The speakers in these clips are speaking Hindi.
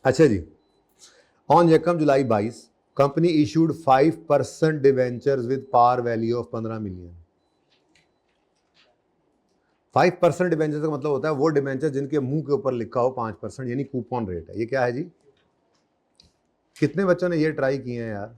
अच्छा जी, ऑन यकम July 22 company issued 5% debentures with par value of 15 million. 5% debenture का मतलब होता है वो डिवेंचर जिनके मुंह के ऊपर लिखा हो 5%, यानी कूपन रेट है। ये क्या है जी? कितने बच्चों ने ये ट्राई किए हैं यार?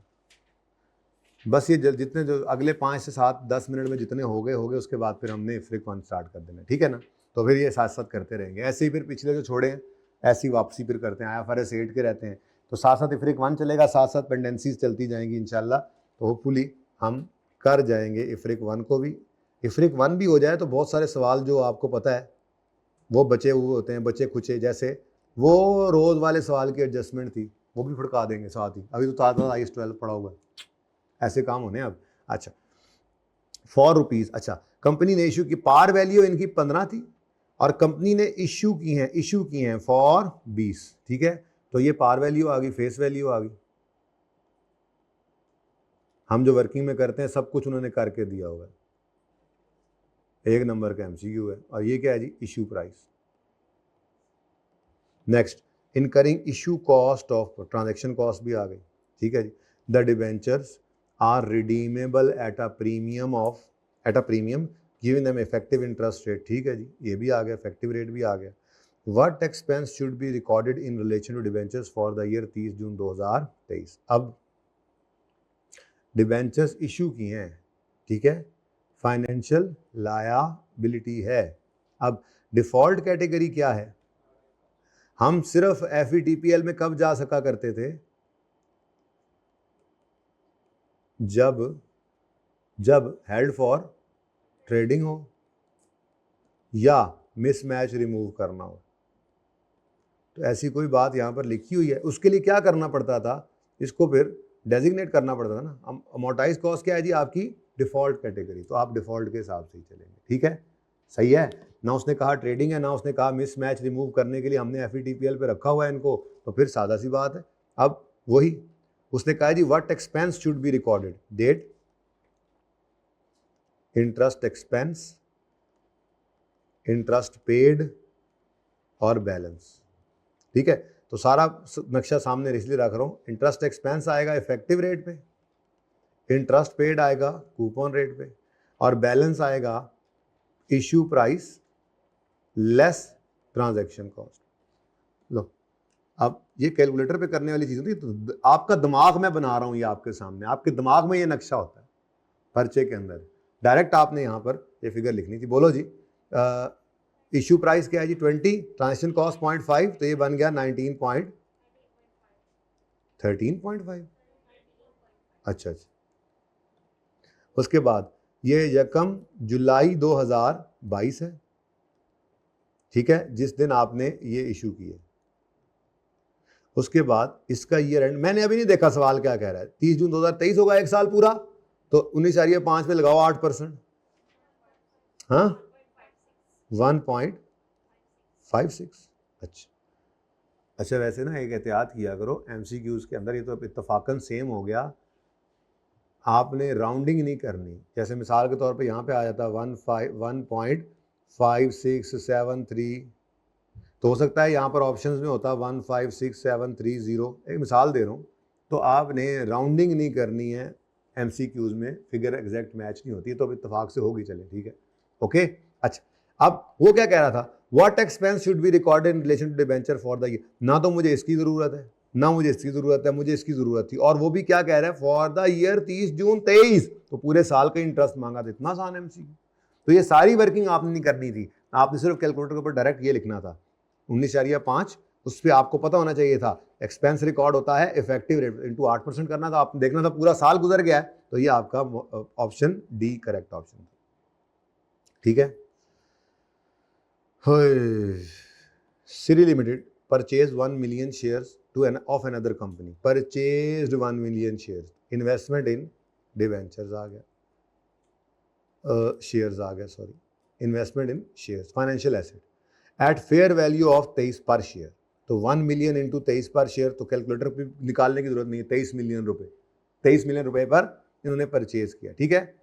बस ये जितने जो अगले 5 से 7 10 मिनट में जितने हो गए उसके बाद फिर हमने इफ्रिक वन स्टार्ट कर देना, ठीक है ना? तो फिर ये साथ साथ करते रहेंगे, ऐसे ही फिर पिछले जो छोड़े हैं ऐसी वापसी फिर करते हैं। IFRS 8 के रहते हैं तो साथ साथ इफ्रिक वन चलेगा, साथ साथ पेंडेंसीज चलती जाएंगी इंशाल्लाह। तो होपफुली हम कर जाएंगे इफ्रिक वन को भी। इफ्रिक वन भी हो जाए तो बहुत सारे सवाल जो आपको पता है वो बचे हुए होते हैं, बचे खुचे, जैसे वो रोज वाले सवाल की एडजस्टमेंट थी वो भी फुड़का देंगे साथ ही। अभी तो साथ साथ IAS 12 पड़ा हुआ है, ऐसे काम होने अब। अच्छा, ₹4। अच्छा, कंपनी ने इशू की पार वैल्यू इनकी 15 थी और कंपनी ने इशू की हैं फॉर 20, ठीक है? तो ये पार वैल्यू आ गई, फेस वैल्यू आ गई। हम जो वर्किंग में करते हैं सब कुछ उन्होंने करके दिया हुआ है, 1 नंबर का MCQ है। और ये क्या है जी? Issue price. Next, incurring issue cost of, transaction cost भी आ गई, ठीक है जी। The debentures are redeemable at a premium giving them effective interest rate, ठीक है जी, ये भी आ गया, इफेक्टिव रेट भी आ गया। What expense should be recorded in relation to debentures for the year 30 June 2023। अब डिबेंचर्स इशू की हैं, ठीक है, फाइनेंशियल लायबिलिटी है। अब डिफॉल्ट कैटेगरी क्या है? हम सिर्फ FVTPL में कब जा सका करते थे? जब हेल्ड फॉर ट्रेडिंग हो या मिसमैच रिमूव करना हो। तो ऐसी कोई बात यहाँ पर लिखी हुई है, उसके लिए क्या करना पड़ता था? इसको फिर डेजिग्नेट करना पड़ता था ना। अमोर्टाइज कॉस्ट क्या है जी? आपकी डिफॉल्ट कैटेगरी, तो आप डिफॉल्ट के हिसाब से ही चलेंगे, ठीक है? सही है ना? उसने कहा ट्रेडिंग है ना, उसने कहा मिसमैच रिमूव करने के लिए हमने FVTPL पे रखा हुआ है इनको, तो फिर सादा सी बात है। अब वही उसने कहा जी what expense should be recorded, date, interest expense, interest paid और बैलेंस, ठीक है? तो सारा नक्शा सामने इसलिए रख रहा हूँ। इंटरेस्ट एक्सपेंस आएगा इफेक्टिव रेट पे, इंटरेस्ट पेड आएगा कूपन रेट पे, और बैलेंस आएगा issue price less transaction cost. लो, अब ये कैलकुलेटर पे करने वाली चीज़ होती है, तो आपका दिमाग मैं बना रहा हूँ ये आपके सामने, आपके दिमाग में ये नक्शा होता है पर्चे के अंदर। डायरेक्ट आपने यहाँ पर ये फिगर लिखनी थी। बोलो जी, इशू प्राइस क्या है जी? 20, ट्रांजैक्शन कॉस्ट 0.5, तो ये बन गया 13.5। अच्छा, उसके बाद ये यकम जुलाई 2022 है, ठीक है, जिस दिन आपने ये इशू किए। उसके बाद इसका ईयर एंड मैंने अभी नहीं देखा सवाल क्या कह रहा है। 30 जून 2023 होगा, एक साल पूरा, तो 19.5 पे लगाओ 8%, हाँ 1.56। अच्छा, वैसे ना एक एहतियात किया करो MCQs के अंदर, ये तो इत्तफाकन सेम हो गया, आपने राउंडिंग नहीं करनी। जैसे मिसाल के तौर पे यहाँ पे आ जाता 1.5673, तो हो सकता है यहाँ पर ऑप्शंस में होता 1567330, एक मिसाल दे रहा हूँ। तो आपने राउंडिंग नहीं करनी है MCQs में, फिगर एग्जैक्ट मैच नहीं होती, तो अब इत्तेफाक से होगी, चले ठीक है, ओके। अच्छा, अब वो क्या कह रहा था? What expense should be recorded in relation to debenture for the year. ना तो मुझे इसकी ज़रूरत है ना मुझे इसकी ज़रूरत है, मुझे इसकी ज़रूरत थी, और वो भी क्या कह रहा है? फॉर द ईयर 30 जून 23, तो पूरे साल का इंटरेस्ट मांगा था। इतना आसान MCQ, तो ये सारी वर्किंग आपने नहीं करनी थी, आपने सिर्फ कैलकुलेटर के ऊपर डायरेक्ट ये लिखना था 19.5, उस पर आपको पता होना चाहिए था एक्सपेंस रिकॉर्ड होता है इफेक्टिव रेट इंटू 8% करना था, आपने देखना था पूरा साल गुजर गया है, तो ये आपका ऑप्शन डी करेक्ट ऑप्शन था, ठीक है। Siri Limited purchased 1 million shares of another company, purchased 1 million shares, investment in debentures आ गया, शेयर्स आ गया, sorry, investment in shares, financial asset at fair value of 23 per share. तो 1 मिलियन इंटू 23 पर शेयर, तो कैलकुलेटर पे निकालने की जरूरत नहीं है, 23 मिलियन रुपए, 23 मिलियन रुपए पर इन्होंने परचेज किया, ठीक है।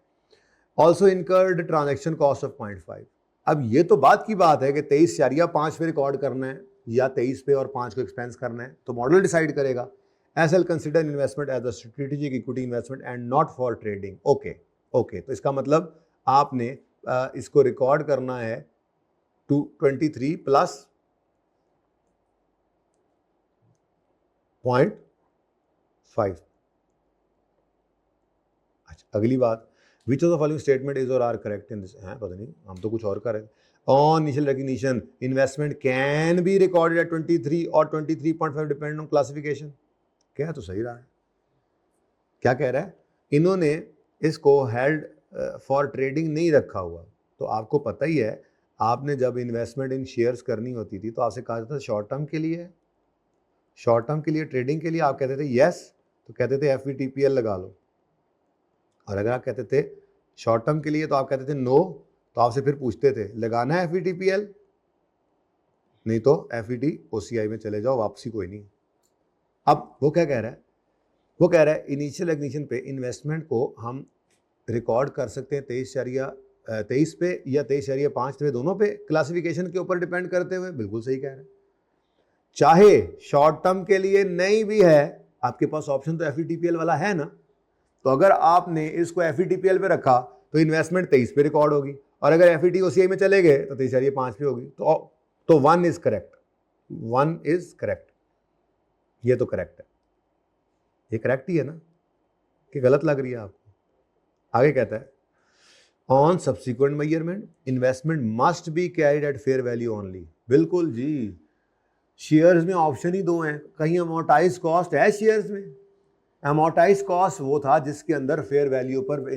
Also incurred transaction cost of 0.5। अब ये तो बात की बात है कि 23.5 पे रिकॉर्ड करना है, या 23 पे और 5 को एक्सपेंस करना है, तो मॉडल डिसाइड करेगा। S L consider investment as a strategic equity investment and not for trading. Okay okay, तो इसका मतलब आपने इसको रिकॉर्ड करना है 23 प्लस 0.5। अच्छा, अगली बात, विच of the following statement is or are correct in this, है पता नहीं, हम तो कुछ और कर रहे हैं। On initial recognition investment can be recorded at 23 और 23.5 डिपेंड ऑन क्लासिफिकेशन। क्या तो सही रहा है, क्या कह रहा है, इन्होंने इसको हेल्ड फॉर ट्रेडिंग नहीं रखा हुआ। तो आपको पता ही है, आपने जब इन्वेस्टमेंट इन शेयर्स करनी होती थी तो आपसे कहा जाता था शॉर्ट टर्म के लिए, शॉर्ट टर्म के लिए, ट्रेडिंग के लिए। आप कहते थे यस, तो कहते थे FVTPL लगा लो। और अगर आप कहते थे शॉर्ट टर्म के लिए तो आप कहते थे नो, तो आपसे फिर पूछते थे लगाना है FVTPL, नहीं तो FVT OCI में चले जाओ, वापसी कोई नहीं। अब वो क्या कह रहा है, वो कह रहा है इनिशियल रिकग्निशन पे इन्वेस्टमेंट को हम रिकॉर्ड कर सकते हैं 23 पे या 23.5 पे, दोनों पे, क्लासिफिकेशन के ऊपर डिपेंड करते हुए। बिल्कुल सही कह रहे हैं। चाहे शॉर्ट टर्म के लिए नहीं भी है, आपके पास ऑप्शन तो FVTPL वाला है ना, तो अगर आपने इसको FVTPL पे रखा तो इन्वेस्टमेंट 23 पे रिकॉर्ड होगी, और अगर FVT OCI में चले गए तो 23.5 पे होगी। तो 1 इज करेक्ट, 1 इज करेक्ट, ये तो करेक्ट है, ये करेक्ट ही है ना, कि गलत लग रही है आपको। आगे कहता है on subsequent measurement investment must be carried eight fair value only. बिल्कुल जी, शेयर्स में ऑप्शन ही दो हैं, कहीं अमोर्टाइज कॉस्ट है शेयर्स में। अमोर्टाइज कॉस्ट वो था जिसके अंदर फेयर वैल्यू पर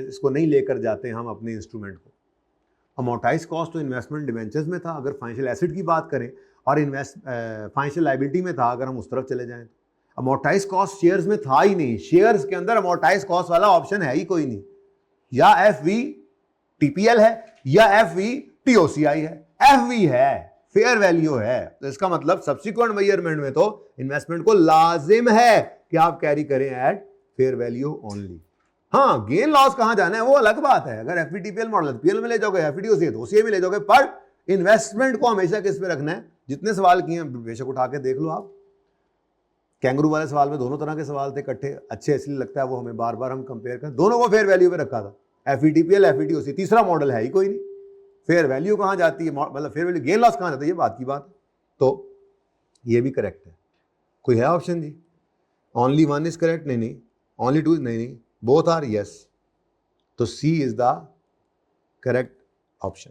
इसको नहीं लेकर जाते हम अपने इंस्ट्रूमेंट को। अमोर्टाइज कॉस्ट तो इन्वेस्टमेंट डिवेंचर्स में था अगर फाइनेंशियल एसेट की बात करें, और फाइनेंशियल लायबिलिटी में था अगर हम उस तरफ चले जाएं। अमोर्टाइज कॉस्ट शेयर्स में था ही नहीं, शेयर्स के अंदर अमोर्टाइज कॉस्ट वाला ऑप्शन है ही कोई नहीं। या FVTPL है या FVTOCI है, FV है, फेयर वैल्यू है। तो इसका मतलब सब्सिक्वेंट मेजरमेंट में तो इन्वेस्टमेंट को लाजिम है कि आप कैरी करें एट फेयर वैल्यू ओनली। हाँ, गेन लॉस कहां जाना है वो अलग बात है, अगर FVTPL मॉडल PL में ले जाओगे, FVTOCI तो OCI में ले जाओगे, पर इन्वेस्टमेंट को हमेशा किस पे रखना है। जितने सवाल किए हैं बेशक उठा के देख लो आप, कैंगरू वाले सवाल में दोनों तरह के सवाल थे इकट्ठे, अच्छे इसलिए लगता है वो हमें बार बार हम कंपेयर करें, दोनों को फेयर वैल्यू पे रखा था, FVTPL FVTOCI, तीसरा मॉडल है ही कोई नहीं। फेयर वैल्यू कहां जाती है, मतलब फेयर वैल्यू गेन लॉस कहां जाता है, ये बात की बात। तो ये भी करेक्ट है। कोई है ऑप्शन जी? ओनली 1 इज करेक्ट, नहीं नहीं, ओनली 2 नहीं नहीं, बोथ आर यस, तो C is the correct option.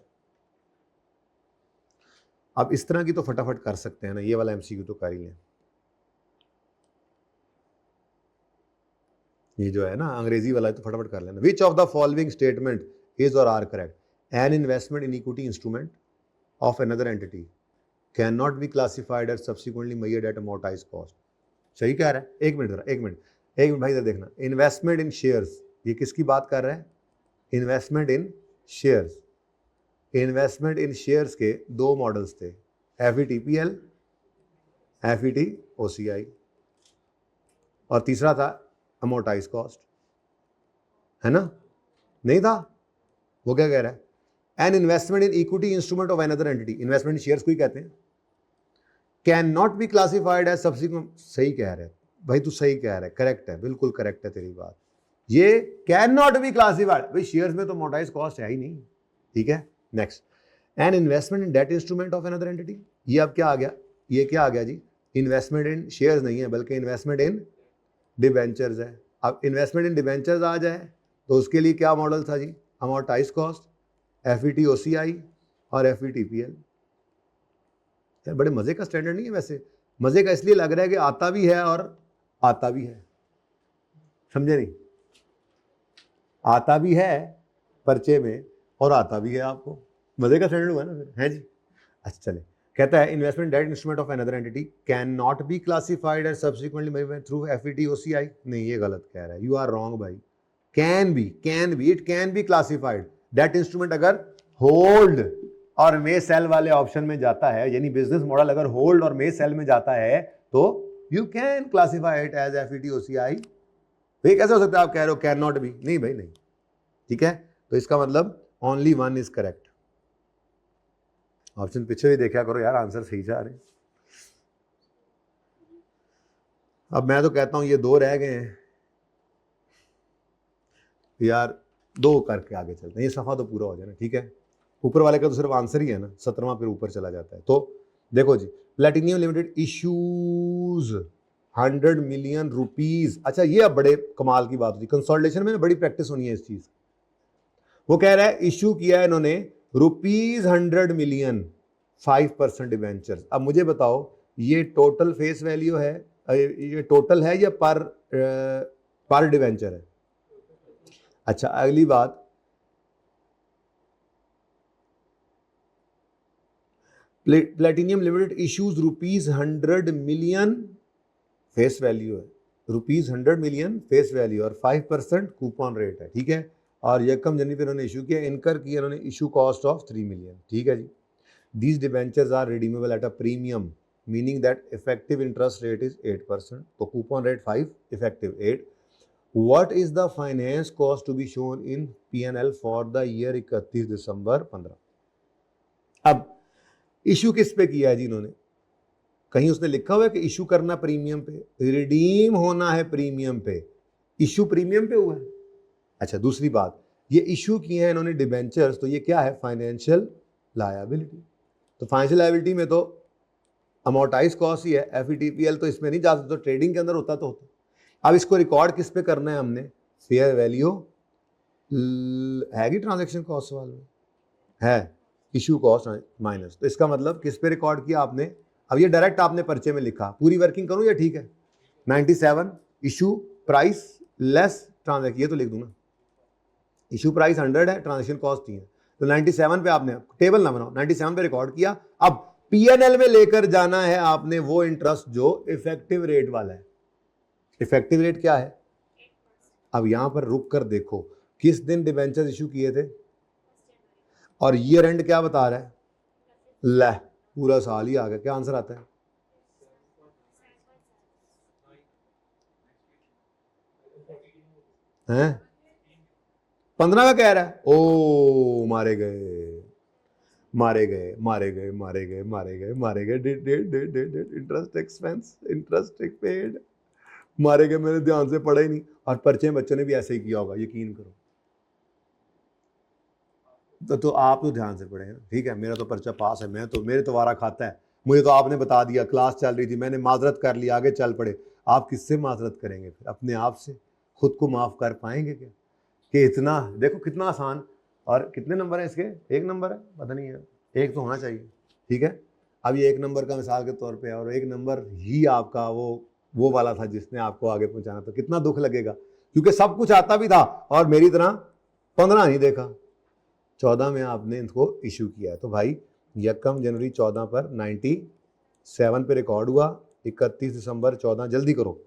अब इस तरह की तो फटाफट कर सकते हैं ना, ये वाला MCQ तो कर ही लें। ये जो है ना अंग्रेजी वाला है तो फटाफट कर लेना। Which of the following statement is or are correct, an investment in equity instrument of another entity can not be classified as subsequently measured at amortised cost. सही कह रहा है। एक मिनट भाई इधर देखना, इन्वेस्टमेंट इन शेयर्स, ये किसकी बात कर रहा है, investment in shares. Investment in shares के दो मॉडल्स थे, FVTPL FVTOCI, और तीसरा था अमोर्टाइज कॉस्ट, है ना, नहीं था। वो क्या कह रहा है, an investment in equity instrument of another entity, investment in shares को ही कहते हैं, can not be classified as subsequent. सही कह रहे हैं भाई, तू सही कह रहा है, करेक्ट है, बिल्कुल करेक्ट है तेरी बात। ये कैन नॉट बी क्लासिफाइड, भाई शेयर्स में तो अमोर्टाइज कॉस्ट है ही नहीं, ठीक है। Next, N investment in date instrument of another entity, ये अब क्या आ गया, ये क्या आ गया जी, इन्वेस्टमेंट इन शेयर्स नहीं है बल्कि इन्वेस्टमेंट इन डिबेंचर्स है। अब इन्वेस्टमेंट इन डिबेंचर्स आ जाए तो उसके लिए क्या मॉडल था जी, अमोर्टाइज कॉस्ट, FVTOCI और FVTPL। यार बड़े मजे का स्टैंडर्ड नहीं है वैसे, मजे का इसलिए लग रहा है कि आता भी है और आता भी है, समझे नहीं, आता भी है पर्चे में और आता भी है आपको, मजे का स्टैंडर्ड हुआ ना फिर, है जी। अच्छा चले, कहता है investment debt instrument of another entity can not be classified as subsequently through FVTOCI। नहीं, ये गलत कह रहा है, यू आर रॉन्ग भाई। Can be, it can be classified. Debt instrument अगर होल्ड और मे सेल वाले ऑप्शन में जाता है, यानी बिजनेस मॉडल अगर होल्ड और मे सेल में जाता है, तो you can classify it as FVTOCI। भाई कैसे हो सकता है आप कह रहे हो कैन नॉट बी, नहीं भाई नहीं, ठीक है। तो इसका मतलब ओनली 1 इज करेक्ट। ऑप्शन पीछे भी देखा करो यार, आंसर सही जा रहे हैं। अब मैं तो कहता हूं ये 2 रह गए हैं यार, 2 करके आगे चलते हैं, ये सफ़ा तो पूरा हो जाए ना, ठीक है। ऊपर वाले का तो सिर्फ आंसर ही है ना, 17वां फिर ऊपर चला जाता है। तो देखो जी, Platinum Limited issues 100 million rupees. अच्छा ये अब बड़े कमाल की बात होती, कंसोलिडेशन में बड़ी प्रैक्टिस होनी है इस चीज। वो कह रहा है इश्यू किया है इन्होंने ₹100 मिलियन 5% डिवेंचर्स। अब मुझे बताओ ये टोटल फेस वैल्यू है, ये टोटल है या पर डिवेंचर है? अच्छा अगली बात, platinum Limited issues ₹100 million face value है, ₹100 मिलियन फेस वैल्यू और 5% कूपन रेट है, ठीक है। और यकम जनवरी पे इन्होंने इशू किया, इनकर किया इन्होंने इशू कॉस्ट ऑफ 3 मिलियन, ठीक है जी। These debentures are redeemable at a premium, meaning that effective interest rate is 8%, तो coupon rate 5, effective 8। What is the finance cost to be shown in P&L for the year 31 दिसंबर 15? अब इशू किस पे किया है जी इन्होंने? कहीं उसने लिखा हुआ है कि इशू करना प्रीमियम पे, रिडीम होना है प्रीमियम पे, इशू प्रीमियम पे हुआ है। अच्छा दूसरी बात, ये इशू किए हैं इन्होंने डिबेंचर्स, तो ये क्या है? Financial liability. तो फाइनेंशियल लायबिलिटी में तो अमोर्टाइज कॉस्ट ही है, एफईटीपीएल तो इसमें नहीं जा सकता, तो ट्रेडिंग के अंदर होता तो होता। अब इसको रिकॉर्ड किस पे करना है हमने? फेयर वैल्यू है कि ट्रांजेक्शन कॉस्ट सवाल में है, इशू कॉस्ट माइनस, तो इसका मतलब किस पे रिकॉर्ड किया आपने? अब ये डायरेक्ट आपने पर्चे में लिखा, पूरी वर्किंग करूं या ठीक है? 97 इशू प्राइस लेस ट्रांजेक्शन, ये तो लिख दूं ना, इशू प्राइस 100 है, ट्रांजेक्शन कॉस्ट 3 है, तो 97 पे आपने टेबल ना बनाओ, 97 पे रिकॉर्ड किया। अब पीएनएल में लेकर जाना है आपने वो इंटरेस्ट जो इफेक्टिव रेट वाला है। इफेक्टिव रेट क्या है? अब यहां पर रुक कर देखो किस दिन डिबेंचर इशू किए थे और ईयर एंड क्या बता रहा है? ले पूरा साल ही आ गया, क्या आंसर आता है? हैं 15 का कह रहा है, ओ मारे गए मारे गए मारे गए मारे गए मारे गए मारे गए, इंटरेस्ट एक्सपेंस इंटरेस्ट पेड, मारे गए, मैंने ध्यान से पढ़ा ही नहीं। और पर्चे में बच्चों ने भी ऐसे ही किया होगा, यकीन करो। तो आप तो ध्यान से पढ़े हैं, ठीक है, मेरा तो पर्चा पास है, मैं तो, मेरे तो वारा खाता है, मुझे तो आपने बता दिया, क्लास चल रही थी, मैंने माजरत कर ली, आगे चल पड़े। आप किससे माजरत करेंगे फिर? अपने आप से। खुद को माफ कर पाएंगे क्या कि इतना देखो कितना आसान? और कितने नंबर है इसके? 1 नंबर है, पता नहीं है, 1 तो होना चाहिए, ठीक है। अब ये 1 नंबर का मिसाल के तौर पे, और 1 नंबर ही आपका वो वाला था जिसने आपको आगे पहुंचाना, तो कितना दुख लगेगा, क्योंकि सब कुछ आता भी था और मेरी तरह 15 नहीं देखा, 14 में आपने इनको इशू किया है। तो भाई यकम जनवरी 14 पर 97 पे रिकॉर्ड हुआ, 31 दिसंबर 14, जल्दी करो।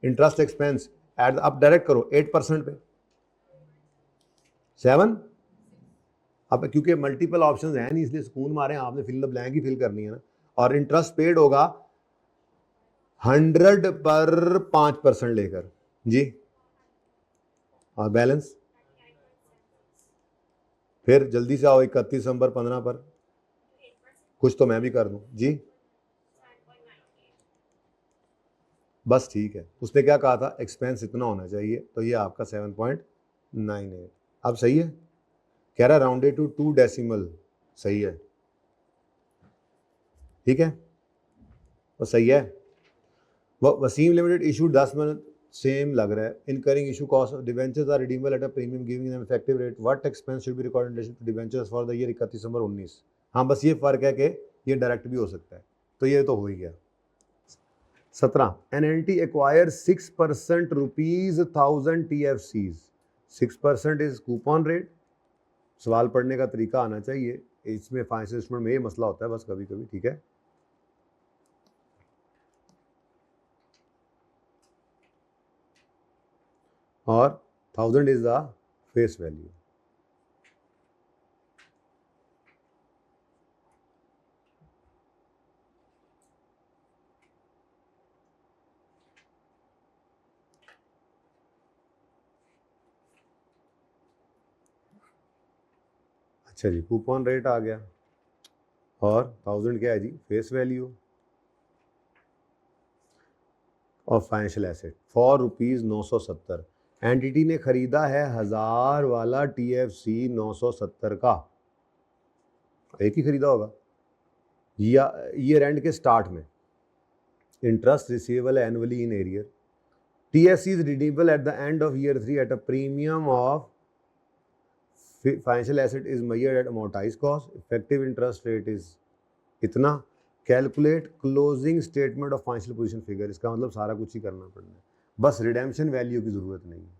इंटरेस्ट एक्सपेंस एड आप डायरेक्ट करो 8% पे 7। अब क्योंकि मल्टीपल ऑप्शंस हैं नहीं, इसलिए सुकून मारे आपने फिल द ब्लैंक ही फिल करनी है ना। और इंटरेस्ट पेड होगा 100 पर 5% लेकर जी, और बैलेंस फिर जल्दी से आओ 31 दिसंबर 15 पर, कुछ तो मैं भी कर दूं जी, बस ठीक है। उसने क्या कहा था? एक्सपेंस इतना होना चाहिए, तो ये आपका 7.98। अब सही है, कह रहा राउंडेड टू 2 डेसिमल, सही है, ठीक है, तो सही है। वसीम लिमिटेड इशू 10 में सेम लग रहा है, incurring issue cost of debentures are redeemable at a premium giving them effective rate, what expense should be recorded in relation to debentures for the year 31 December 19। हाँ बस ये फर्क है कि ये डायरेक्ट भी हो सकता है, तो ये तो हो ही गया। 17 NLT acquire 6% ₹1000 TFCs, 6% is coupon rate. सवाल पढ़ने का तरीका आना चाहिए, इसमें फाइनेंशियल इंस्ट्रूमेंट में ये मसला होता है बस कभी कभी, ठीक है। और 1000 इज द फेस वैल्यू। अच्छा जी, कूपन रेट आ गया, और 1000 क्या है जी, face value of financial asset for ₹970। Entity ने खरीदा है 1000 वाला TFC 970 का, एक ही खरीदा होगा, या ईयर एंड के स्टार्ट में। Interest receivable annually in arrear. TFC is redeemable at the end of year 3 at a premium of financial asset is measured at amortized cost. Effective interest rate is इतना। Calculate closing statement of financial position figure. इसका मतलब सारा कुछ ही करना पड़ना है, बस रिडेम्पशन वैल्यू की जरूरत नहीं है।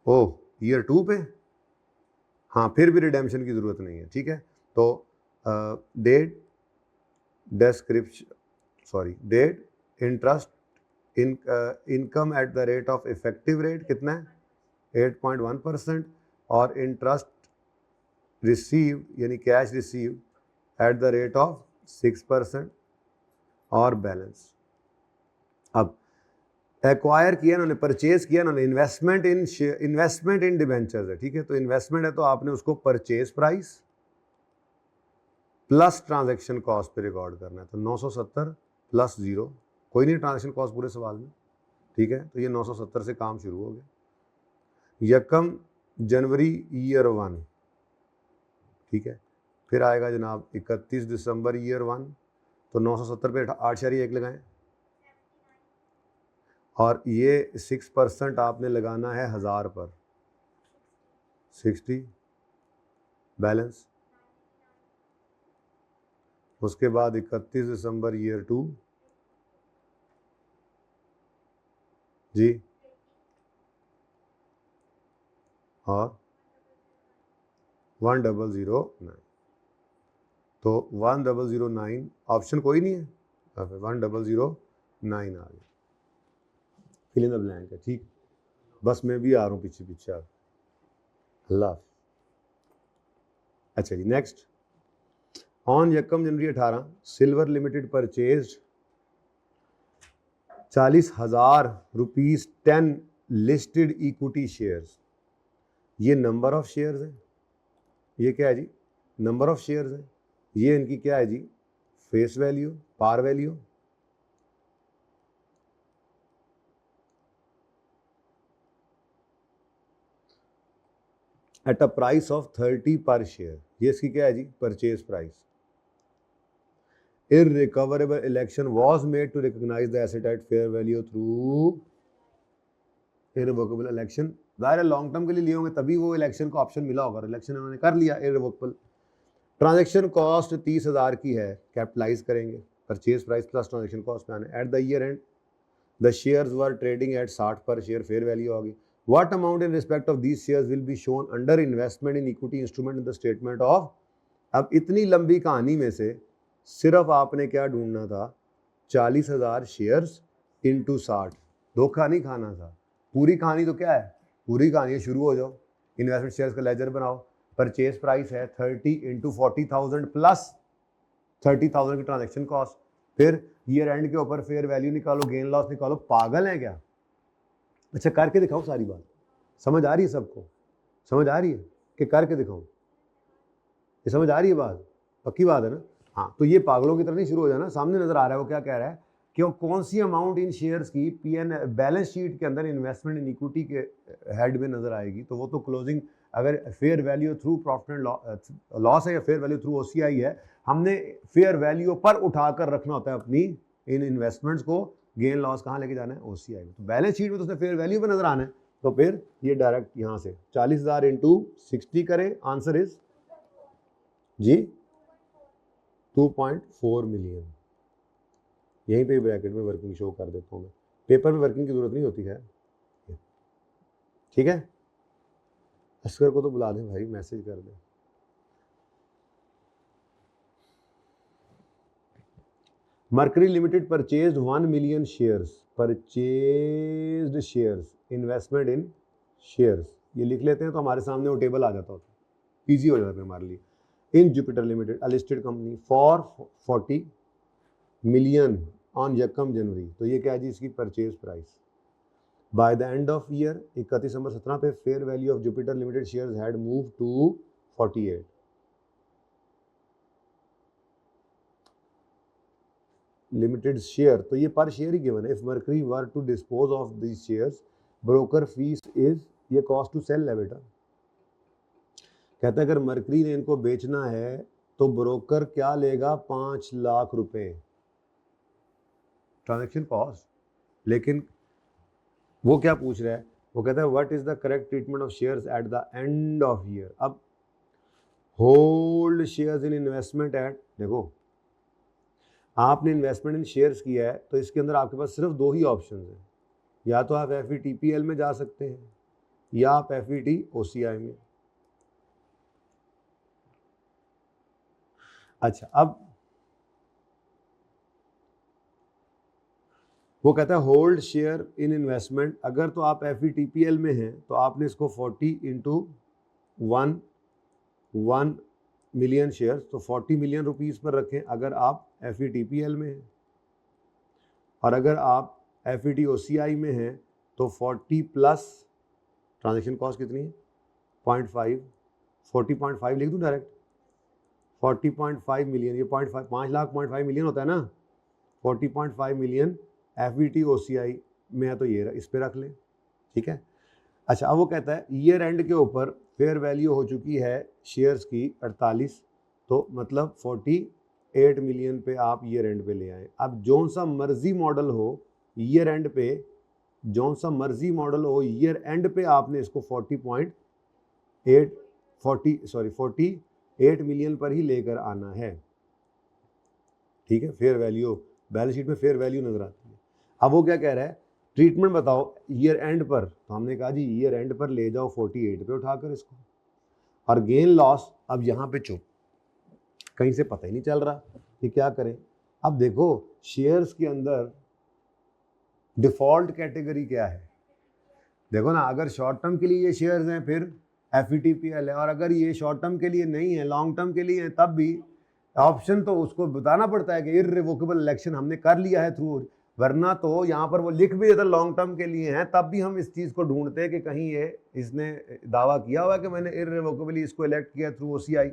ओह ईयर 2 पे, हाँ फिर भी रिडेम्पशन की जरूरत नहीं है, ठीक है। तो debt description, sorry debt interest income at the rate of effective rate कितना है 8.1%, और इंटरेस्ट रिसीव यानी cash receive at the rate of 6%, और बैलेंस। अब एक्वायर किया इन्होंने, परचेज किया इन्होंने, इन्वेस्टमेंट इन डिबेंचर्स है, ठीक है। तो इन्वेस्टमेंट है तो आपने उसको purchase price plus transaction cost पे रिकॉर्ड करना है। तो 970 प्लस 0, कोई नहीं ट्रांजैक्शन कॉस्ट पूरे सवाल में, ठीक है। तो ये 970 से काम शुरू हो गया। यकम जनवरी ईयर 1, ठीक है। फिर आएगा जनाब 31 दिसंबर ईयर 1, तो 970 पे 8.1 लगाएं, और ये 6% आपने लगाना है 1000 पर, 60 बैलेंस। उसके बाद 31 दिसंबर ईयर 2 जी, और 1009, तो 1009 ऑप्शन कोई नहीं है, 1009 आ गया, फिल इन द ब्लैंक है, ठीक। बस मैं भी आ रहा हूँ पीछे पीछे आप, अल्लाह। अच्छा जी नेक्स्ट, ऑन यकम जनवरी 18 silver limited purchased 40,000 rupees 10 listed equity shares. ये नंबर ऑफ शेयर्स है, ये क्या है जी, नंबर ऑफ शेयर्स है। ये इनकी क्या है जी, face value, par value. At a price of 30 per share, ये इसकी क्या है जी, purchase price. Irrecoverable election was made to recognise the asset at fair value through irrevocable election. ज़ाहिर है लॉन्ग टर्म के लिए होंगे तभी वो इलेक्शन का ऑप्शन मिला होगा, इलेक्शन उन्होंने कर लिया इररिवोकेबल। ट्रांजैक्शन कॉस्ट 30,000 की है, कैपिटलाइज करेंगे, purchase price plus transaction cost पे आने। At the year and the shares were trading at 60 पर शेयर, फेयर वैल्यू होगी। What amount in respect of these shares will be shown under investment in equity instrument in the statement of. अब इतनी लंबी कहानी में से सिर्फ आपने क्या ढूंढना था, 40,000 शेयर्स इंटू 60, धोखा नहीं खाना था। पूरी कहानी तो क्या है, पूरी कहानी शुरू हो जाओ, इन्वेस्टमेंट शेयर्स का लेजर बनाओ, परचेज प्राइस है 30 इंटू 40,000 प्लस 30,000 की ट्रांजेक्शन कॉस्ट, फिर ईयर एंड के ऊपर फेयर वैल्यू निकालो, गेन लॉस निकालो। पागल है क्या? अच्छा करके दिखाओ, सारी बात समझ आ रही है सबको, समझ आ रही है कि करके दिखाऊं, ये समझ आ रही है बात, पक्की बात है ना। हाँ तो ये पागलों की तरह नहीं शुरू हो जाना, सामने नजर आ रहा है वो क्या कह रहा है कि वो कौन सी अमाउंट इन शेयर्स की पीएन बैलेंस शीट के अंदर इन्वेस्टमेंट इन इक्विटी के हेड में नजर आएगी, तो वो तो क्लोजिंग अगर fair value through profit and loss है या फेयर वैल्यू थ्रू ओसीआई है, हमने फेयर वैल्यू पर उठाकर रखना होता है अपनी इन इन्वेस्टमेंट्स को, गेन लॉस कहाँ लेके जाना है, ओसीआई में। तो बैलेंस शीट में तो उसने फेयर वैल्यू पर नजर आना है, तो फिर ये डायरेक्ट यहाँ से 40,000 इंटू 60 करें, आंसर इज जी 2.4 मिलियन। यहीं पे ब्रैकेट में वर्किंग शो कर देता हूँ मैं, पेपर में वर्किंग की जरूरत नहीं होती है, ठीक है। अस्कर को तो बुला दें भाई, मैसेज कर दें। Mercury limited purchased 1 million shares, purchased shares, investment in shares, ये लिख लेते हैं तो हमारे सामने वो टेबल आ जाता होता है, ईजी हो जाता है हमारे लिए। In Jupiter Limited a listed company for 40 million on यकम जनवरी, तो ये क्या है जी, इसकी purchase price. By the end of year 31 दिसंबर 17 पे fair value of Jupiter Limited shares had move to 48, limited share, तो ये पर शेयर ही गिवन है। If Mercury were to dispose of these shares broker fees is, ये कॉस्ट टू सेल है बेटा। कहता है अगर मर्करी ने इनको बेचना है तो ब्रोकर क्या लेगा, 5 लाख रुपए ट्रांजैक्शन कॉस्ट। लेकिन वो क्या पूछ रहा है, वो कहता है what is the correct treatment of shares at the end of year. अब hold shares in investment at, देखो आपने इन्वेस्टमेंट इन शेयर्स किया है तो इसके अंदर आपके पास सिर्फ 2 ही ऑप्शन हैं, या तो आप FVTPL में जा सकते हैं या आप FVTOCI में। अच्छा, अब वो कहता है होल्ड शेयर इन इन्वेस्टमेंट, अगर तो आप FVTPL में हैं तो आपने इसको 40 इंटू 1 मिलियन शेयर्स, तो 40 मिलियन रुपीस पर रखें अगर आप FVTPL में हैं। और अगर आप FVTOCI में हैं तो 40 प्लस ट्रांजैक्शन कॉस्ट कितनी है, 0.5, 40.5 लिख दूँ डायरेक्ट, 40.5 मिलियन, ये 5 लाख 0.5 मिलियन होता है ना, 40.5 मिलियन FVTOCI में है तो ये इस पे रख लें, ठीक है। अच्छा, अब वो कहता है ईयर एंड के ऊपर फेयर वैल्यू हो चुकी है शेयर्स की 48, तो मतलब 48 मिलियन पे आप ईयर एंड पे ले आए। अब जौन सा मर्जी मॉडल हो ईयर एंड पे, जौन सा मर्जी मॉडल हो ईयर एंड पे आपने इसको 48 मिलियन पर ही लेकर आना है, ठीक है। फेयर वैल्यू बैलेंस शीट में फेयर वैल्यू नजर आती है। अब वो क्या कह रहा है, ट्रीटमेंट बताओ ईयर एंड पर, तो हमने कहा जी ईयर एंड पर ले जाओ 48 पे उठाकर इसको। और गेन लॉस, अब यहाँ पे चुप, कहीं से पता ही नहीं चल रहा कि क्या करें। अब देखो शेयर्स के अंदर डिफॉल्ट कैटेगरी क्या है, देखो ना, अगर शॉर्ट टर्म के लिए ये शेयर्स हैं फिर FVTPL है, और अगर ये शॉर्ट टर्म के लिए नहीं है लॉन्ग टर्म के लिए है तब भी ऑप्शन तो उसको बताना पड़ता है कि इररिवोकेबल इलेक्शन हमने कर लिया है थ्रू, वरना तो यहाँ पर वो लिख भी देता लॉन्ग टर्म के लिए हैं तब भी हम इस चीज़ को ढूंढते हैं कि कहीं ये इसने दावा किया हुआ है कि मैंने इररिवोकेबली इसको इलेक्ट किया थ्रू OCI।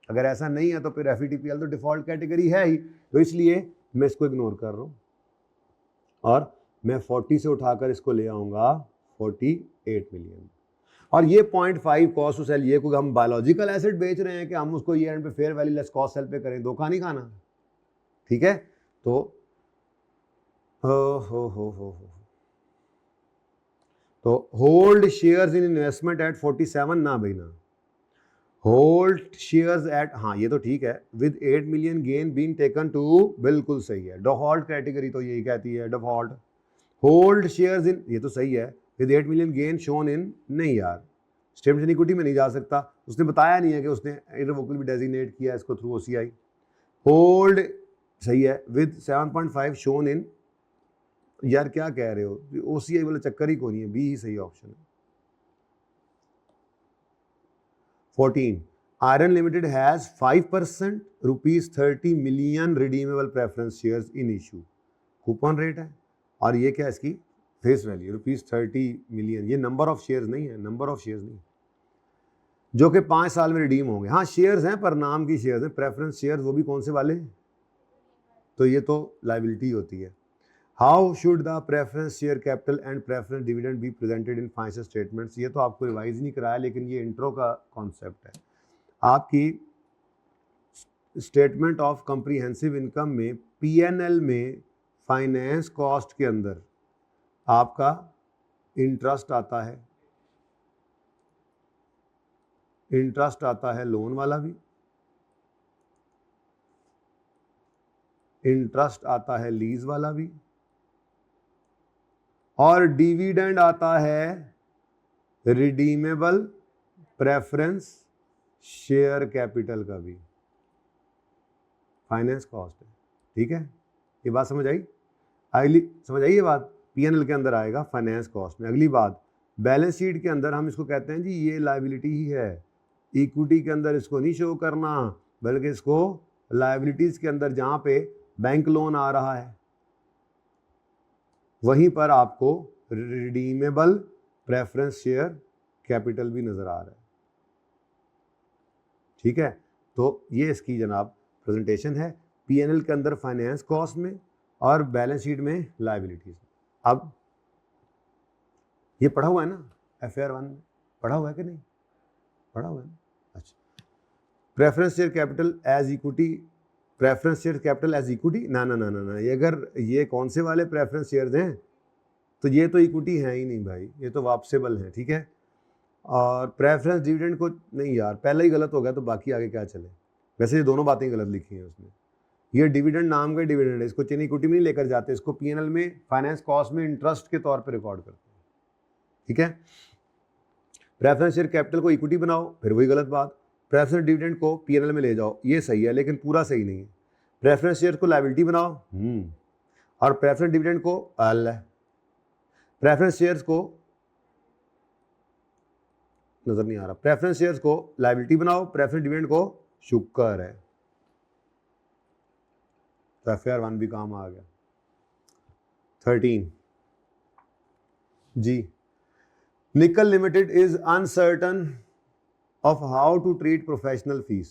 अगर ऐसा नहीं है तो फिर FVTPL तो डिफॉल्ट कैटेगरी है ही, तो इसलिए मैं इसको इग्नोर कर रहा हूँ और मैं 40 से उठाकर इसको ले आऊँगा 48 मिलियन। और ये 0.5 कॉस्ट टू सेल, ये कोई हम बायोलॉजिकल एसेट बेच रहे हैं कि हम उसको ये एंड पे fair value less cost sell पे करें, धोखा नहीं खाना, ठीक है। तो हो तो hold shares in investment eight 47 ना भाई ना, होल्ड शेयर्स एट, हाँ ये तो ठीक है, with 8 million gain being taken to, बिल्कुल सही है। डिफॉल्ट कैटेगरी तो यही कहती है डिफॉल्ट। होल्ड शेयर्स इन, ये तो सही है, with 8 million gain shown in, नहीं यार स्टेटमेंट इक्विटी में नहीं जा सकता, उसने बताया नहीं है कि उसने इररिवोकेबल भी डेजिग्नेट किया इसको थ्रू OCI। होल्ड सही है, विद 7.5 शोन इन, यार क्या कह रहे हो, OCI वाला चक्कर ही कोई नहीं है, बी ही सही ऑप्शन है। 14 iron limited has 5% ₹30 million redeemable preference shares in issue, coupon rate है, और ये क्या इसकी फेस वैल्यू ₹30 मिलियन, ये नंबर ऑफ शेयर्स नहीं है, नंबर ऑफ शेयर्स नहीं, जो कि 5 साल में रिडीम होंगे। हाँ शेयर्स हैं पर नाम की शेयर्स हैं, प्रेफरेंस शेयर्स वो भी कौन से वाले, तो ये तो लाइबिलिटी होती है। How should the preference share capital and preference dividend be presented in financial statements, ये तो आपको रिवाइज नहीं कराया लेकिन ये इंट्रो का कॉन्सेप्ट है। आपकी स्टेटमेंट ऑफ कॉम्प्रिहेंसिव इनकम में PNL में फाइनेंस कॉस्ट के अंदर आपका इंटरेस्ट आता है, इंटरेस्ट आता है लोन वाला भी, इंटरेस्ट आता है लीज वाला भी, और डिविडेंड आता है रिडीमेबल प्रेफरेंस शेयर कैपिटल का भी, फाइनेंस कॉस्ट है, ठीक है। ये बात समझ आई, अगली समझ आई ये बात, PNL के अंदर आएगा फाइनेंस कॉस्ट में। अगली बात, बैलेंस शीट के अंदर हम इसको कहते हैं जी ये लायबिलिटी ही है, इक्विटी के अंदर इसको नहीं शो करना बल्कि इसको लायबिलिटीज के अंदर जहाँ पे बैंक लोन आ रहा है वहीं पर आपको रिडीमेबल प्रेफरेंस शेयर कैपिटल भी नजर आ रहा है, ठीक है। तो ये इसकी जनाब प्रेजेंटेशन है, PNL के अंदर फाइनेंस कॉस्ट में और बैलेंस शीट में लायबिलिटीज। अब ये पढ़ा हुआ है ना FAR 1 में, पढ़ा हुआ है कि नहीं? पढ़ा हुआ है ना? अच्छा, preference share capital as equity, preference share capital as equity, ना ना ना ना ना, ये अगर ये कौन से वाले प्रेफरेंस शेयर्स हैं, तो ये तो इक्विटी है ही नहीं भाई, ये तो वापसेबल है, ठीक है। और प्रेफरेंस डिविडेंड को नहीं यार, पहला ही गलत हो गया तो बाकी आगे क्या चले। वैसे ये दोनों बातें गलत लिखी हैं उसमें। ये डिविडेंड नाम का डिविडेंड है, इसको चेन इक्विटी में नहीं लेकर जाते, इसको पीएनएल में फाइनेंस कॉस्ट में इंटरेस्ट के तौर पर रिकॉर्ड करते हैं, ठीक है। प्रेफरेंस शेयर कैपिटल को इक्विटी बनाओ, फिर वही गलत बात। प्रेफरेंस डिविडेंड को पीएनएल में ले जाओ, ये सही है लेकिन पूरा सही नहीं है। प्रेफरेंस शेयर को लायबिलिटी बनाओ, और प्रेफरेंस डिविडेंड को प्रेफरेंस शेयर्स को नजर नहीं आ रहा, प्रेफरेंस शेयर्स को लायबिलिटी बनाओ, प्रेफरेंस डिविडेंड को शुक्र है, तो FAR 1 भी काम आ गया। 13 जी, निकल limited is uncertain of how to treat professional fees.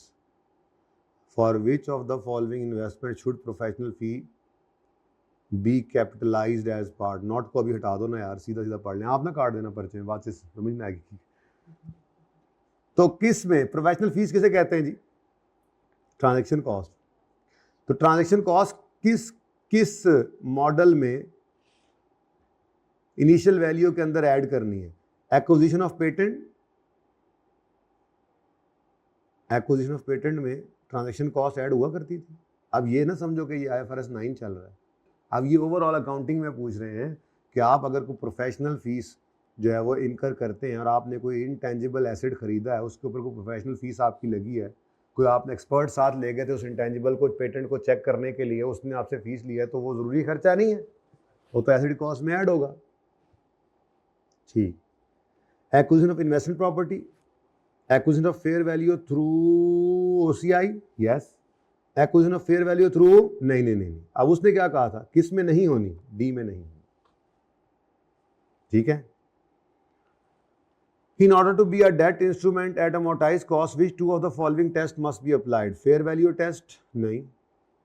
For which of the following investment should professional fee be capitalized as part? Note को अभी हटा दो ना यार, सीधा सीधा पढ़ लें, आप ना काट देना पर्चे में, बात से समझ में आएगी। तो किस में प्रोफेशनल फीस किसे कहते हैं जी? Transaction cost. तो ट्रांजैक्शन कॉस्ट किस मॉडल में इनिशियल वैल्यू के अंदर ऐड करनी है? Acquisition of patent, acquisition of patent में ट्रांजैक्शन कॉस्ट ऐड हुआ करती थी। अब ये ना समझो कि ये IFRS 9 चल रहा है, अब ये ओवरऑल अकाउंटिंग में पूछ रहे हैं कि आप अगर कोई प्रोफेशनल फीस जो है वो इनकर करते हैं और आपने कोई इंटेंजिबल एसेट खरीदा है, उसके ऊपर कोई प्रोफेशनल फीस आपकी लगी है, कोई आपने एक्सपर्ट साथ ले गए थे उस इंटेंजिबल को पेटेंट को चेक करने के लिए, उसने आपसे फीस लिया है, तो वो ज़रूरी खर्चा नहीं है, वो तो एसेट कॉस्ट में ऐड होगा, ठीक। Acquisition of investment property, acquisition of fair value through OCI, yes. Acquisition of fair value through नहीं। अब उसने क्या कहा था, किस में नहीं होनी? D में नहीं, ठीक है। In order to be a debt instrument at amortized cost, which two of the following tests must be applied? Fair value test, नहीं।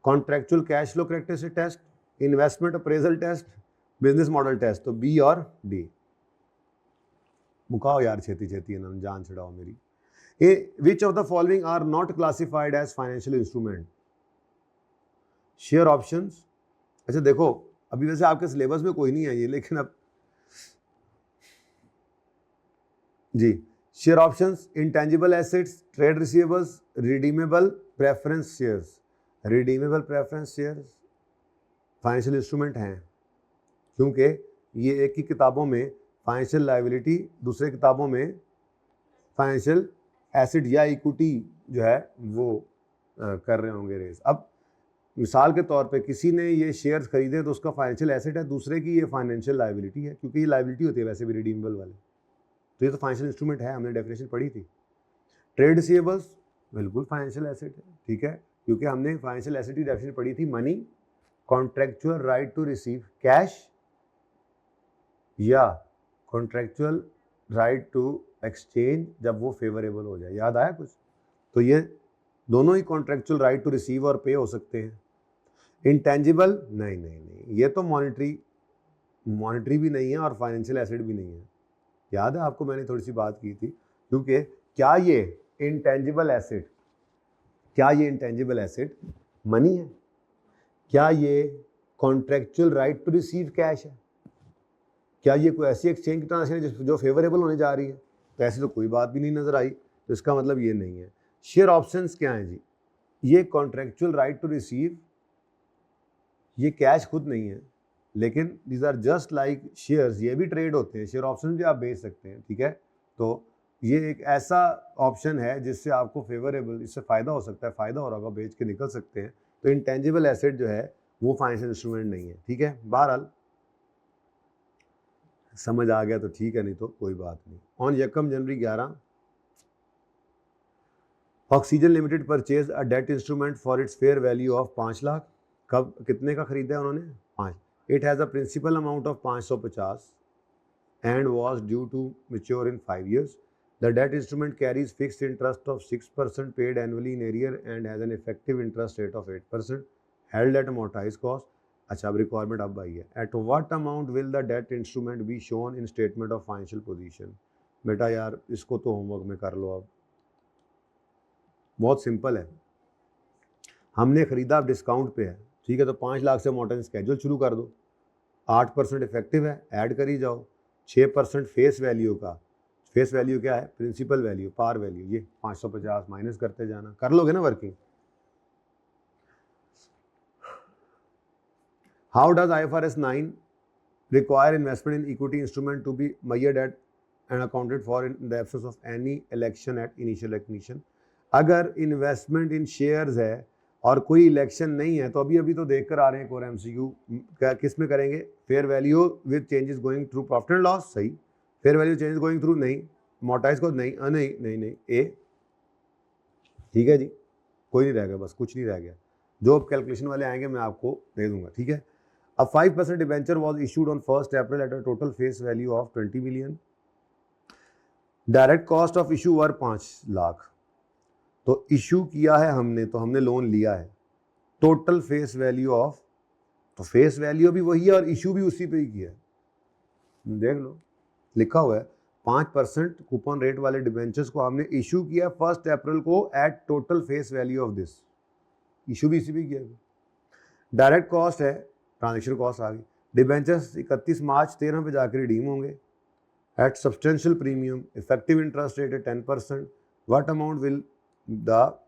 Contractual cash flow characteristic test, investment appraisal test, business model test, तो B और D। मुकाओ यार छेती इन्होंने जान छड़ाओ मेरी। Which of the following are not classified as financial instrument? Share options, अच्छा देखो अभी वैसे आपके सिलेबस में कोई नहीं है ये, लेकिन अब जी, share options, intangible assets, trade receivables, redeemable preference shares. Redeemable preference shares financial instrument हैं, क्योंकि ये एक ही किताबों में फाइनेंशियल लायबिलिटी, दूसरे किताबों में फाइनेंशियल एसेट या इक्विटी जो है वो कर रहे होंगे रेस। अब मिसाल के तौर पे किसी ने ये शेयर्स खरीदे तो उसका फाइनेंशियल एसेट है, दूसरे की ये फाइनेंशियल लायबिलिटी है, क्योंकि ये लायबिलिटी होती है वैसे भी रिडीमेबल वाले, तो ये तो फाइनेंशियल इंस्ट्रूमेंट है, हमने डेफिनेशन पढ़ी थी। ट्रेड रिसीवेबल्स बिल्कुल फाइनेंशियल एसेट है, ठीक है, क्योंकि हमने फाइनेंशियल एसेट की डेफिनेशन पढ़ी थी, money, contractual right to receive cash या कॉन्ट्रेक्चुअल राइट टू एक्सचेंज जब वो फेवरेबल हो जाए, याद आया कुछ? तो ये दोनों ही कॉन्ट्रेक्चुअल राइट टू रिसीव और पे हो सकते हैं। इंटेंजिबल नहीं, ये तो मॉनिटरी भी नहीं है और फाइनेंशियल एसेट भी नहीं है। याद है आपको मैंने थोड़ी सी बात की थी, क्योंकि क्या ये इंटेंजिबल एसेट मनी है? क्या ये contractual right to receive cash है? क्या ये कोई ऐसी एक्सचेंज ट्रांजेक्शन है जो फेवरेबल होने जा रही है? तो ऐसी तो कोई बात भी नहीं नजर आई, तो इसका मतलब ये नहीं है। शेयर ऑप्शंस क्या हैं जी? ये कॉन्ट्रेक्चुअल राइट टू रिसीव, ये कैश खुद नहीं है, लेकिन these are just like shares, ये भी ट्रेड होते हैं, शेयर ऑप्शन भी आप बेच सकते हैं, ठीक है। तो ये एक ऐसा ऑप्शन है जिससे आपको फेवरेबल, इससे फ़ायदा हो सकता है, फ़ायदा हो रहा होगा, बेच के निकल सकते हैं। तो इंटेंजिबल एसेट जो है वो फाइनेंशियल इंस्ट्रूमेंट नहीं है, ठीक है। बहरहाल समझ आ गया तो ठीक है, नहीं तो कोई बात नहीं। On 1 January 11 Oxygen Limited purchase a debt instrument for its fair value of 5 lakh. कब कितने का खरीदा है उन्होंने? 5। It has a principal amount of 550 and was due to mature in 5 years. The debt instrument carries fixed interest of 6% paid annually in arrear and has an effective interest rate of 8% held at amortized cost. अच्छा, अब रिक्वायरमेंट अब आई है, at what amount will the date instrument be shown in statement of financial position. बेटा यार इसको तो होमवर्क में कर लो, अब बहुत सिंपल है। हमने खरीदा, अब डिस्काउंट पे है, ठीक है, तो 5 लाख से अमाउंटेज स्केड्यूल शुरू कर दो, 8% इफेक्टिव है, ऐड करी जाओ, 6% फेस वैल्यू का, फेस वैल्यू क्या है, प्रिंसिपल वैल्यू, पार वैल्यू, ये 550 माइनस करते जाना, कर लोगे ना working. How does IFRS 9 require investment in equity instrument to be measured at and accounted for in the absence of any election at initial recognition। अगर इन्वेस्टमेंट इन शेयर्स है और कोई इलेक्शन नहीं है, तो अभी तो देख कर आ रहे हैं कोर MCQ, किस में करेंगे, fair value with changes going through profit and loss, सही, fair value changes going through नहीं, मोटाइज को नहीं, नहीं नहीं नहीं ए, ठीक है जी, कोई नहीं रह गया, बस कुछ नहीं रह गया, जो कैलकुलेशन वाले आएंगे मैं आपको दे दूंगा, ठीक है। A 5% debenture was issued on 1st April at a total face value of 20 million. Direct cost of issue were 5 lakh, तो इशू किया है हमने, तो हमने लोन लिया है, टोटल फेस वैल्यू ऑफ, तो फेस वैल्यू भी वही है और इशू भी उसी पे ही किया है, देख लो लिखा हुआ है 5% कूपन रेट वाले डिबेंचर्स को हमने इशू किया 1 अप्रैल को at total face value of this, issue भी इसी पे किया है। डायरेक्ट कॉस्ट है, ट्रांजेक्शन कॉस्ट आ गई, डिबेंचर्स 31 मार्च 13 पे जाकर रिडीम होंगे at substantial premium, effective interest rate है 10%, what amount will the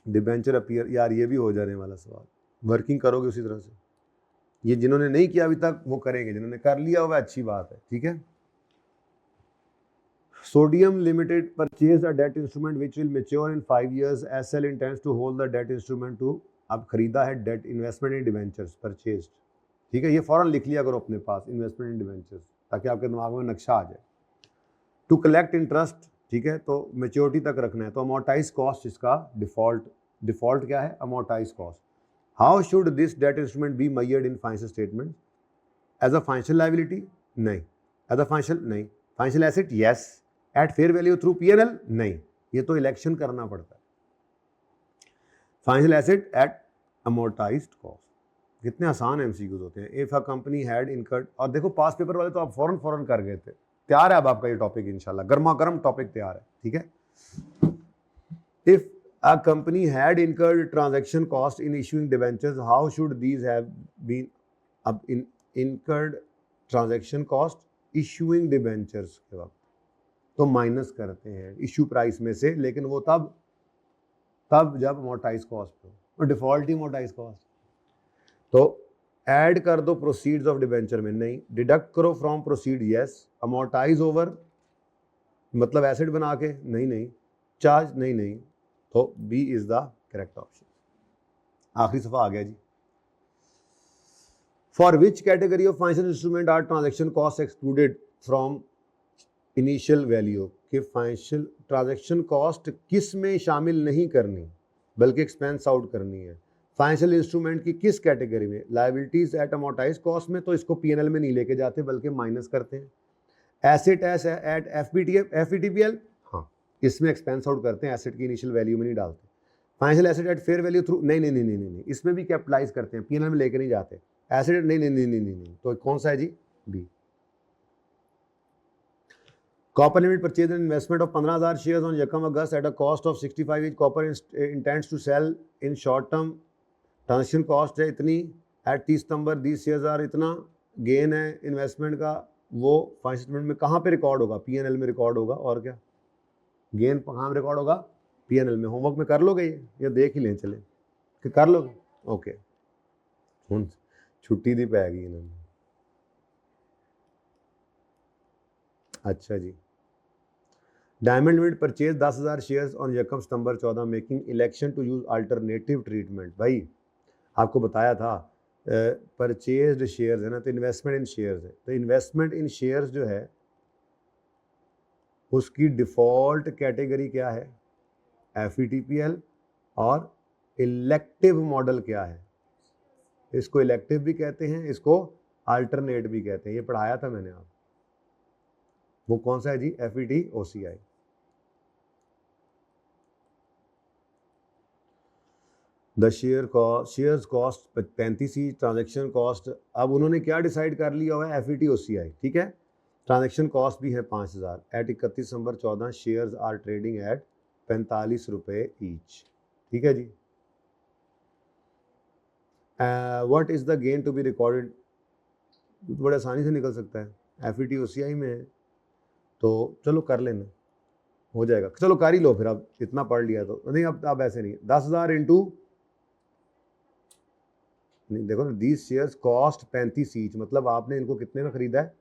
debenture appear. यार ये भी हो जाने वाला सवाल, वर्किंग करोगे उसी तरह से, ये जिन्होंने नहीं किया अभी तक वो करेंगे, जिन्होंने कर लिया हुआ अच्छी बात है, ठीक है। Sodium Limited purchased a debt instrument which will mature in 5 years. SL intends to hold the debt instrument to, अब खरीदा है debt, investment in debentures purchased, ठीक है, ये फौरन लिख लिया करो अपने पास, इन्वेस्टमेंट इन डिवेंचर्स, ताकि आपके दिमाग में नक्शा आ जाए। टू कलेक्ट इंटरेस्ट, ठीक है, तो मेच्योरिटी तक रखना है, तो अमोर्टाइज कॉस्ट इसका डिफॉल्ट क्या है, amortised cost. How should this debt instrument be measured in financial statement, as a financial liability, नहीं, एज अ फाइनेंशियल, नहीं, financial asset, yes, at fair value through PNL, नहीं, ये तो इलेक्शन करना पड़ता है। Financial asset at amortised cost, कितने आसान MCQs होते हैं। If a company had incurred, और देखो पास पेपर वाले तो आप फौरन कर गए थे, तैयार है अब आपका ये टॉपिक, इंशाल्लाह गर्मा गर्म टॉपिक तैयार है, ठीक है। If a company had incurred transaction cost in issuing debentures, how should these have been, अब incurred transaction cost issuing debentures के वक्त तो माइनस करते हैं इशू प्राइस में से, लेकिन वो तब जब अमोर्टाइज कॉस्ट हो, और डिफॉल्ट ही अमोर्टाइज कॉस्ट, तो ऐड कर दो प्रोसीड्स ऑफ डिबेंचर में, नहीं, डिडक्ट करो from proceed, yes, amortise over मतलब एसेट बना के, नहीं, चार्ज, नहीं, तो B is the correct option. आखिरी सफा आ गया जी। For which category of financial instrument are transaction cost excluded from initial value, कि फाइनेंशियल ट्रांजैक्शन कॉस्ट किस में शामिल नहीं करनी बल्कि एक्सपेंस आउट करनी है, फाइनेंशियल इंस्ट्रूमेंट की किस कैटेगरी में, लायबिलिटीज एट अमोर्टाइज कॉस्ट में, तो इसको PNL में नहीं लेके जाते बल्कि माइनस करते हैं। एसेट एट FVTPL, हाँ, इसमें एक्सपेंस आउट करते हैं, एसेट की इनिशियल वैल्यू में नहीं डालते। Financial asset at fair value through, नहीं, इसमें भी कैपिटलाइज करते हैं, PNL में लेके नहीं जाते। एसेट नहीं, तो कौन सा है जी, B. Copper Limited purchased an investment of 15,000 shares on Yakam August at a cost of 65, which Copper intends to sell in short term. Transaction cost है इतनी, at 30 September these shares are इतना, गेन है इन्वेस्टमेंट का, वो फाइनेंशियल स्टेटमेंट में कहाँ पे रिकॉर्ड होगा, PNL में रिकॉर्ड होगा, और क्या, गेन कहाँ रिकॉर्ड होगा, PNL में। होमवर्क में कर लोगे ये, या देख ही लें चले कि कर लोगे, ओके, छुट्टी दी पैगी इन्होंने, अच्छा जी। Diamond Limited purchase 10,000 shares on यकम सितंबर 14, making election to use alternative treatment. भाई आपको बताया था परचेज्ड शेयर्स है ना, तो इन्वेस्टमेंट इन शेयर्स है, तो इन्वेस्टमेंट इन शेयर्स जो है उसकी डिफॉल्ट कैटेगरी क्या है, FVTPL, और इलेक्टिव मॉडल क्या है, इसको इलेक्टिव भी कहते हैं, इसको अल्टरनेट भी कहते हैं, ये पढ़ाया था मैंने आप, वो कौन सा है जी, FVT-OCI। The shares cost 35 he, transaction cost, अब उन्होंने क्या डिसाइड कर लिया हुआ है, FET OCI, ठीक है। ट्रांजेक्शन कॉस्ट भी है 5000 एट 31 दिसंबर 14, शेयर्स आर ट्रेडिंग एट 45 रुपये ईच, ठीक है जी। What is the gain to be recorded, बड़े आसानी से निकल सकता है, FET OCI में है तो चलो कर लेना, हो जाएगा, चलो कर ही लो फिर, अब इतना पढ़ लिया तो नहीं, अब ऐसे नहीं, 10,000 इंटू, नहीं देखो ना, दीज शेयर्स कॉस्ट 35 ईच, मतलब आपने इनको कितने में खरीदा है,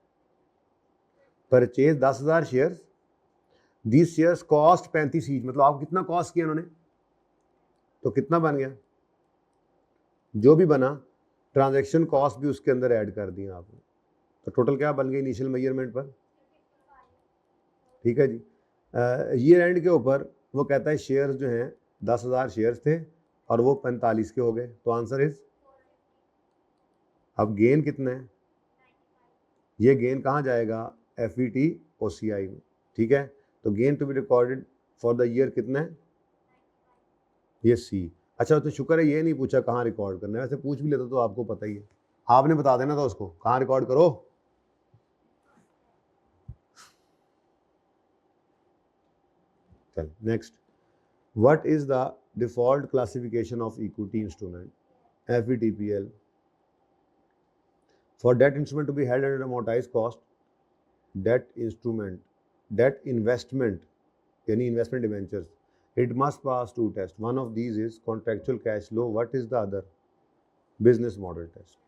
purchase 10,000 shares, these shares cost 35 each, मतलब आप कितना कॉस्ट किया उन्होंने, तो कितना बन गया, जो भी बना ट्रांजैक्शन कॉस्ट भी उसके अंदर ऐड कर दिया आपने, तो टोटल क्या बन गया इनिशियल मेजरमेंट पर, ठीक है जी। ईयर एंड के ऊपर वो कहता है शेयर्स जो हैं 10,000 शेयर्स थे और वो 45 के हो गए, तो आंसर इज, अब गेन कितना है, ये गेन कहाँ जाएगा, FET OCI में, ठीक है। तो gain to be recorded for the year कितना है, ये C। अच्छा तो शुक्र है ये नहीं पूछा कहाँ रिकॉर्ड करना है, वैसे पूछ भी लेता तो आपको पता ही है, आपने बता देना था उसको कहाँ रिकॉर्ड करो। चल next, what is the default classification of equity instrument, FVTPL, for debt instrument to be held at amortized cost, debt investment yani investment debentures, it must pass two tests, one of these is contractual cash flow, what is the other, business model test,